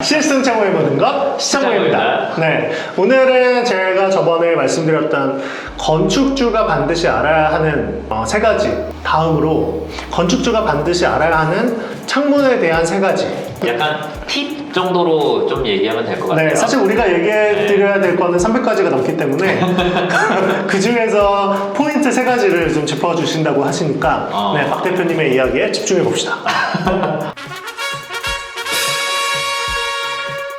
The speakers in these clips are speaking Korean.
시스템 창고의 모든 것 시창고입니다. 네, 오늘은 제가 저번에 말씀드렸던 건축주가 반드시 알아야 하는 세 가지, 다음으로 건축주가 반드시 알아야 하는 창문에 대한 세 가지. 약간 팁 정도로 좀 얘기하면 될 것 같아요. 네, 사실 우리가 얘기해 드려야 될 거는 300가지가 넘기 때문에 그 중에서 포인트 세 가지를 좀 짚어주신다고 하시니까 네, 박 대표님의 이야기에 집중해 봅시다.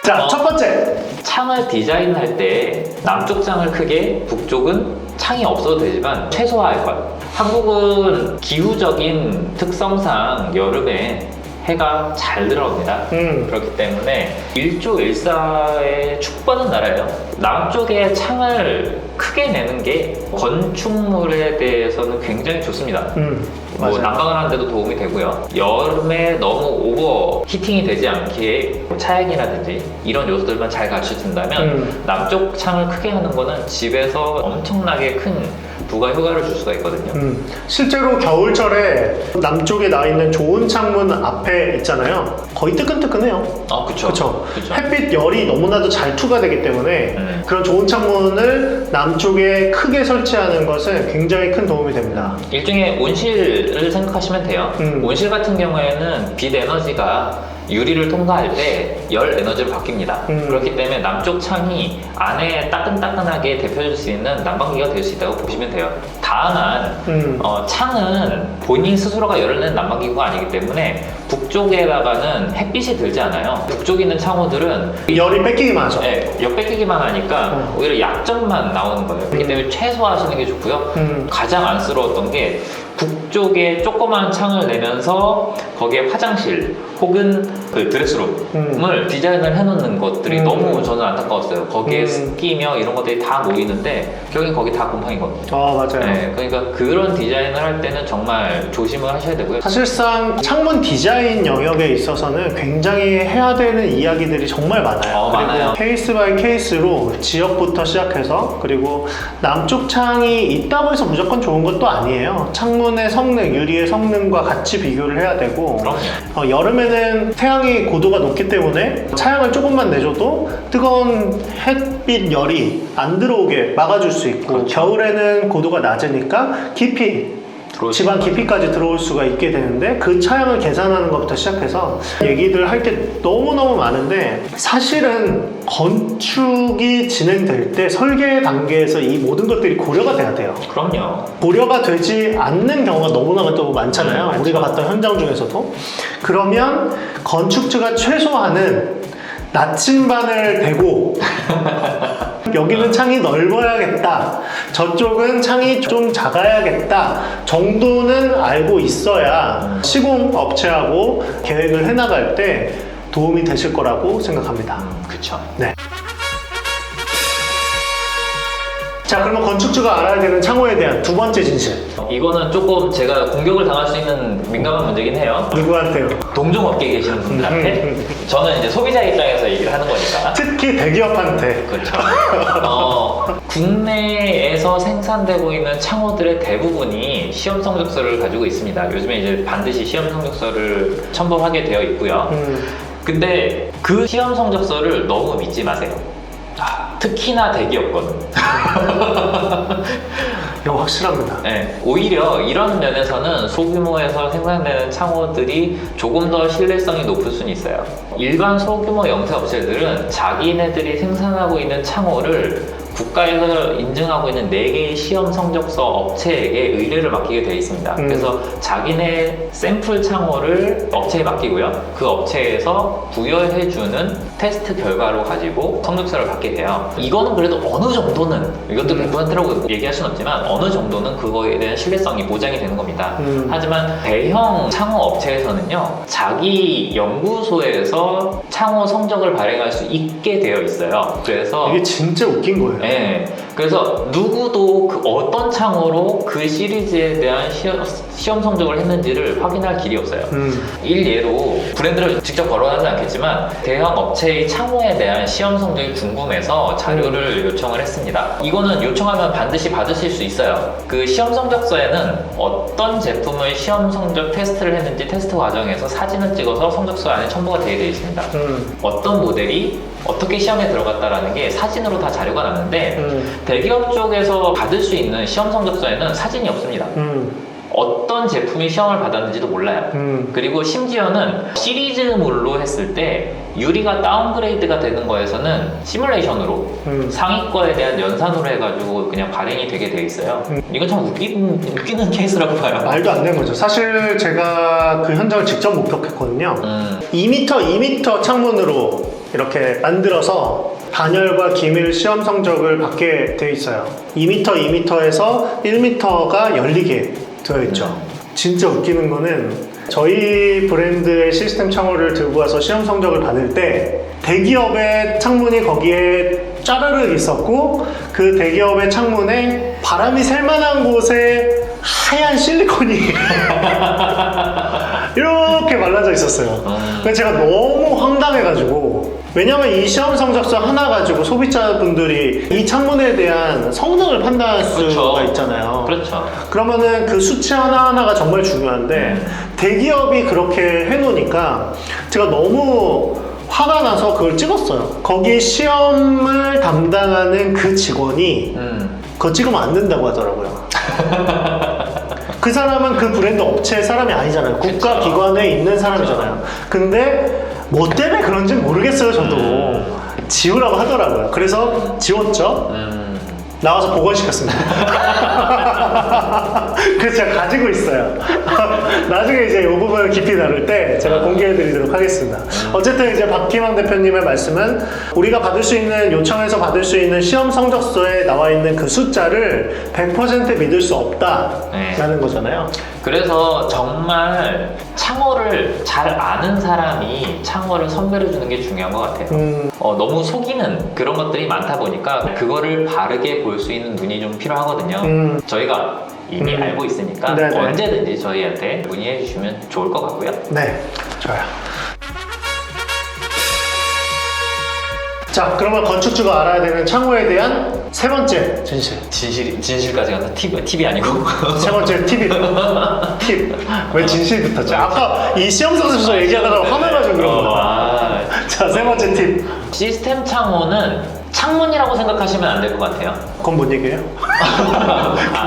자, 첫 번째. 창을 디자인할 때 남쪽 창을 크게, 북쪽은 창이 없어도 되지만 최소화할 것. 한국은 기후적인 특성상 여름에 해가 잘 들어옵니다. 그렇기 때문에 일조일사에 축복받은 나라예요. 남쪽에 창을 크게 내는 게 건축물에 대해서는 굉장히 좋습니다. 뭐 난방을 하는데도 도움이 되고요. 여름에 너무 오버 히팅이 되지 않게 차양이라든지 이런 요소들만 잘 갖춰진다면 남쪽 창을 크게 하는 거는 집에서 엄청나게 큰 부가 효과를 줄 수가 있거든요. 실제로 겨울철에 남쪽에 나 있는 좋은 창문 앞에 있잖아요. 거의 뜨끈뜨끈해요. 그쵸. 햇빛 열이 너무나도 잘 투과되기 때문에 그런 좋은 창문을 남쪽에 크게 설치하는 것은 굉장히 큰 도움이 됩니다. 일종의 온실을 생각하시면 돼요. 온실 같은 경우에는 빛 에너지가 유리를 통과할 때 열 에너지로 바뀝니다. 그렇기 때문에 남쪽 창이 안에 따끈따끈하게 데펴줄 수 있는 난방기가 될 수 있다고 보시면 돼요. 다만 창은 본인 스스로가 열을 내는 난방기구가 아니기 때문에 북쪽에다가는 햇빛이 들지 않아요. 북쪽에 있는 창호들은 열이 뺏기기만 하죠. 네, 역 뺏기기만 하니까 오히려 약점만 나오는 거예요. 그렇기 때문에 최소화하시는 게 좋고요. 가장 안쓰러웠던 게 북쪽에 조그만 창을 내면서 거기에 화장실 혹은 그 드레스룸을 디자인을 해놓는 것들이 너무 저는 안타까웠어요. 거기에 습기며 이런 것들이 다 모이는데 결국엔 거기 다 곰팡이거든요. 맞아요. 네, 그러니까 그런 디자인을 할 때는 정말 조심을 하셔야 되고요. 사실상 창문 디자인 영역에 있어서는 굉장히 해야 되는 이야기들이 정말 많아요. 그리고 많아요. 케이스 바이 케이스로 지역부터 시작해서 그리고 남쪽 창이 있다고 해서 무조건 좋은 것도 아니에요. 창문의 성능, 유리의 성능과 같이 비교를 해야 되고 그럼요. 여름에는 태양이 고도가 높기 때문에 차양을 조금만 내줘도 뜨거운 햇빛 열이 안 들어오게 막아줄 수 있고 그렇죠. 겨울에는 고도가 낮으니까 깊이 집안 깊이까지 들어올 수가 있게 되는데 그 차양을 계산하는 것부터 시작해서 얘기들 할 게 너무너무 많은데 사실은 건축이 진행될 때 설계 단계에서 이 모든 것들이 고려가 돼야 돼요. 그럼요. 고려가 되지 않는 경우가 너무나도 많잖아요. 우리가 봤던 현장 중에서도. 그러면 건축주가 최소한은 나침반을 대고 여기는 창이 넓어야겠다, 저쪽은 창이 좀 작아야겠다 정도는 알고 있어야 시공 업체하고 계획을 해나갈 때 도움이 되실 거라고 생각합니다. 그쵸. 네. 자, 그러면 건축주가 알아야 되는 창호에 대한 두 번째 진실. 이거는 조금 제가 공격을 당할 수 있는 민감한 문제긴 해요. 누구한테요? 동종업계에 계시는 분들한테. 저는 이제 소비자 입장에서 얘기를 하는 거니까. 특히 대기업한테. 그렇죠. 국내에서 생산되고 있는 창호들의 대부분이 시험 성적서를 가지고 있습니다. 요즘에 이제 반드시 시험 성적서를 첨부하게 되어 있고요. 근데 그 시험 성적서를 너무 믿지 마세요. 특히나 대기업 거는. 이거 확실합니다. 네, 오히려 이런 면에서는 소규모에서 생산되는 창호들이 조금 더 신뢰성이 높을 수는 있어요. 일반 소규모 영세 업체들은 자기네들이 생산하고 있는 창호를 국가에서 인증하고 있는 4개의 시험 성적서 업체에게 의뢰를 맡기게 되어 있습니다. 그래서 자기네 샘플 창호를 업체에 맡기고요. 그 업체에서 부여해주는 테스트 결과로 가지고 성적서를 받게 돼요. 이거는 그래도 어느 정도는, 이것도 100%라고 얘기할 수는 없지만 어느 정도는 그거에 대한 신뢰성이 보장이 되는 겁니다. 하지만 대형 창호 업체에서는요, 자기 연구소에서 창호 성적을 발행할 수 있게 되어 있어요. 그래서 이게 진짜 웃긴 거예요. 네, 그래서 누구도 그 어떤 창호로 그 시리즈에 대한 시험 성적을 했는지를 확인할 길이 없어요. 일예로 브랜드를 직접 거론하지 않겠지만 대형 업체의 창호에 대한 시험 성적이 궁금해서 자료를 요청을 했습니다. 이거는 요청하면 반드시 받으실 수 있어요. 그 시험 성적서에는 어떤 제품의 시험 성적 테스트를 했는지 테스트 과정에서 사진을 찍어서 성적서 안에 첨부가 되어 있습니다. 어떤 모델이 어떻게 시험에 들어갔다라는 게 사진으로 다 자료가 나는데 대기업 쪽에서 받을 수 있는 시험 성적서에는 사진이 없습니다. 어떤 제품이 시험을 받았는지도 몰라요. 그리고 심지어는 시리즈물로 했을 때 유리가 다운그레이드가 되는 거에서는 시뮬레이션으로 상위 거에 대한 연산으로 해가지고 그냥 발행이 되게 돼 있어요. 이건 참 웃기는 케이스라고 봐요. 말도 안 되는 거죠. 사실 제가 그 현장을 직접 목격했거든요. 2m 창문으로 이렇게 만들어서 단열과 기밀 시험 성적을 받게 돼 있어요. 2m에서 1m가 열리게 되어 있죠. 진짜 웃기는 거는 저희 브랜드의 시스템 창호를 들고 와서 시험 성적을 받을 때 대기업의 창문이 거기에 짜르르 있었고 그 대기업의 창문에 바람이 쐴만한 곳에 하얀 실리콘이 이렇게 말라져 있었어요. 그래서 제가 너무 황당해가지고, 왜냐면 이 시험 성적서 하나 가지고 소비자분들이 이 창문에 대한 성능을 판단할 수가 있잖아요. 그렇죠. 그러면은 그 수치 하나하나가 정말 중요한데 대기업이 그렇게 해놓으니까 제가 너무 화가 나서 그걸 찍었어요. 거기 시험을 담당하는 그 직원이 그거 찍으면 안 된다고 하더라고요. 그 사람은 그 브랜드 업체 사람이 아니잖아요. 국가기관에 있는 사람이잖아요. 근데 뭐 때문에 그런지 모르겠어요. 저도 지우라고 하더라고요. 그래서 지웠죠. 나와서 복원시켰습니다. 그래서 제가 가지고 있어요. 나중에 이제 이 부분을 깊이 다룰 때 제가 공개해드리도록 하겠습니다. 어쨌든 이제 박희망 대표님의 말씀은 우리가 받을 수 있는, 요청해서 받을 수 있는 시험 성적서에 나와 있는 그 숫자를 100% 믿을 수 없다라는 거잖아요. 그래서 정말 창호를 잘 아는 사람이 창호를 선별해 주는 게 중요한 것 같아요. 너무 속이는 그런 것들이 많다 보니까 그거를 바르게 볼 수 있는 눈이 좀 필요하거든요. 저희가 이미 알고 있으니까 네네. 언제든지 저희한테 문의해 주시면 좋을 것 같고요. 네, 좋아요. 자, 그러면 건축주가 알아야 되는 창호에 대한 세 번째 진실. 진실까지 가서 팁이 아니고 세 번째 팁. 왜 진실부터죠? 아까 이 시험 성적서 얘기하다가 화나가지고 그런 거야. 자, 세 번째 팁. 시스템 창호는 창문이라고 생각하시면 안 될 것 같아요. 그건 뭔 얘기예요?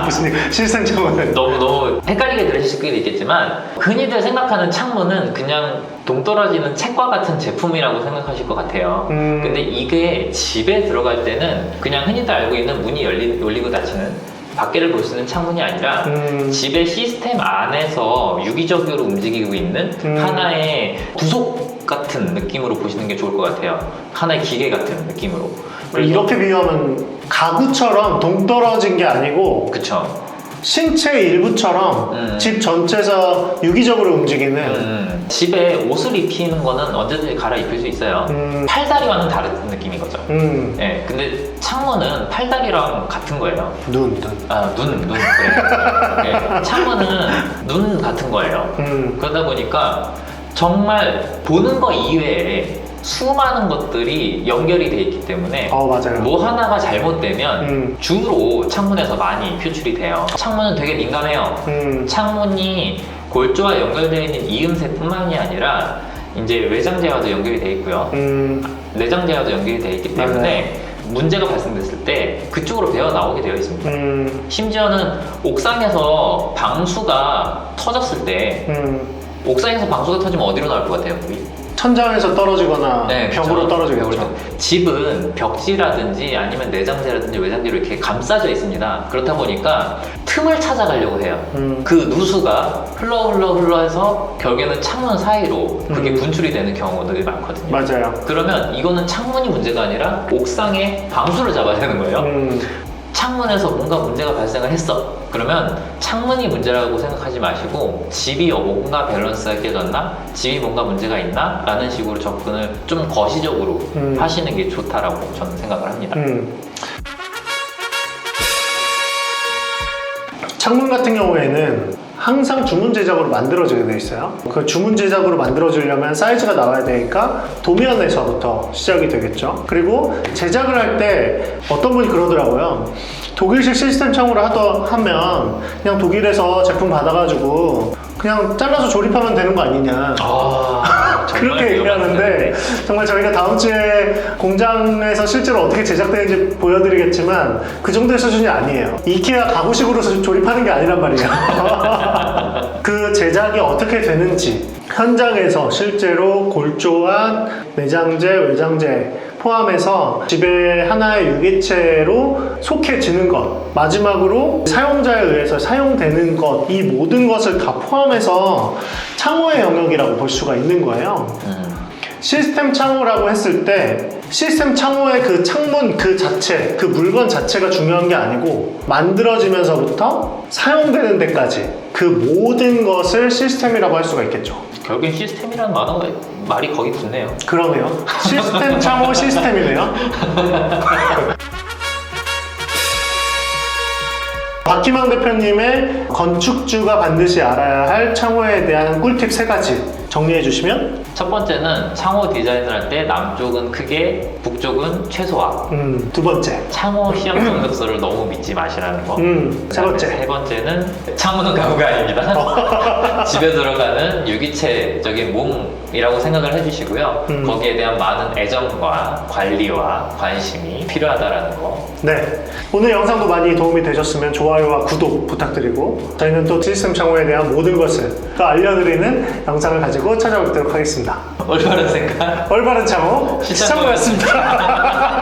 무슨 얘기? 시스템 창호는 너무 헷갈리게 들으실 수도 있겠지만 흔히들 생각하는 창문은 그냥 동떨어지는 책과 같은 제품이라고 생각하실 것 같아요. 근데 이게 집에 들어갈 때는 그냥 흔히들 알고 있는 문이 열리고 닫히는 밖에를 볼 수 있는 창문이 아니라 집의 시스템 안에서 유기적으로 움직이고 있는 하나의 구속 같은 느낌으로 보시는 게 좋을 것 같아요. 하나의 기계 같은 느낌으로. 이렇게 비유하면 가구처럼 동떨어진 게 아니고 그쵸. 신체 일부처럼 집 전체에서 유기적으로 움직이는 집에 옷을 입히는 거는 언제든지 갈아입힐 수 있어요. 팔다리와는 다른 느낌인 거죠. 네, 근데 창문은 팔다리랑 같은 거예요. 눈. 눈. 그래. 네, 창문은 눈 같은 거예요. 그러다 보니까 정말 보는 거 이외에 수많은 것들이 연결이 돼 있기 때문에 맞아요. 뭐 하나가 잘못되면 주로 창문에서 많이 표출이 돼요. 창문은 되게 민감해요. 창문이 골조와 연결되어 있는 이음새뿐만이 아니라 이제 외장재와도 연결이 돼 있고요. 내장재와도 연결이 돼 있기 때문에 문제가 발생됐을 때 그쪽으로 배어 나오게 되어 있습니다. 심지어는 옥상에서 방수가 터졌을 때 옥상에서 방수가 터지면 어디로 나올 것 같아요, 물이? 천장에서 떨어지거나 네, 벽으로 떨어지겠죠. 집은 벽지라든지 아니면 내장재라든지 외장재로 이렇게 감싸져 있습니다. 그렇다 보니까 틈을 찾아가려고 해요. 그 누수가 흘러 해서 결국에는 창문 사이로 그게 분출이 되는 경우들이 많거든요. 맞아요. 그러면 이거는 창문이 문제가 아니라 옥상에 방수를 잡아야 되는 거예요. 창문에서 뭔가 문제가 발생을 했어. 그러면 창문이 문제라고 생각하지 마시고 집이 뭔가 밸런스가 깨졌나? 집이 뭔가 문제가 있나? 라는 식으로 접근을 좀 거시적으로 하시는 게 좋다라고 저는 생각을 합니다. 창문 같은 경우에는 항상 주문 제작으로 만들어지게 돼 있어요. 그 주문 제작으로 만들어지려면 사이즈가 나와야 되니까 도면에서부터 시작이 되겠죠. 그리고 제작을 할 때 어떤 분이 그러더라고요. 독일식 시스템 창호를 하면 그냥 독일에서 제품 받아가지고 그냥 잘라서 조립하면 되는 거 아니냐. 그렇게 얘기하는데 정말 저희가 다음 주에 공장에서 실제로 어떻게 제작되는지 보여드리겠지만 그 정도의 수준이 아니에요. 이케아 가구식으로 조립하는 게 아니란 말이에요. 그 제작이 어떻게 되는지 현장에서 실제로 골조한 내장재, 외장재 포함해서 집에 하나의 유기체로 속해지는 것, 마지막으로 사용자에 의해서 사용되는 것, 이 모든 것을 다 포함해서 창호의 영역이라고 볼 수가 있는 거예요. 시스템 창호라고 했을 때 시스템 창호의 그 창문 그 자체, 그 물건 자체가 중요한 게 아니고 만들어지면서부터 사용되는 데까지 그 모든 것을 시스템이라고 할 수가 있겠죠. 결국엔 시스템이라는 말이 거기 붙네요. 그러네요. 시스템 창호 시스템이네요. 박희망 대표님의 건축주가 반드시 알아야 할 창호에 대한 꿀팁 3가지 정리해 주시면? 첫 번째는 창호 디자인을 할 때 남쪽은 크게, 북쪽은 최소화. 2번째. 창호 시험 성적서를 너무 믿지 마시라는 거. 3번째. 세 번째는 창호는 가구가 아닙니다. 집에 들어가는 유기체적인 몸이라고 생각을 해주시고요. 거기에 대한 많은 애정과 관리와 관심이 필요하다라는 거. 네. 오늘 영상도 많이 도움이 되셨으면 좋아요와 구독 부탁드리고 저희는 또 시스템 창호에 대한 모든 것을 또 알려드리는 영상을 가지고 찾아뵙도록 하겠습니다. 올바른 생각. 올바른 창호 시청자였습니다.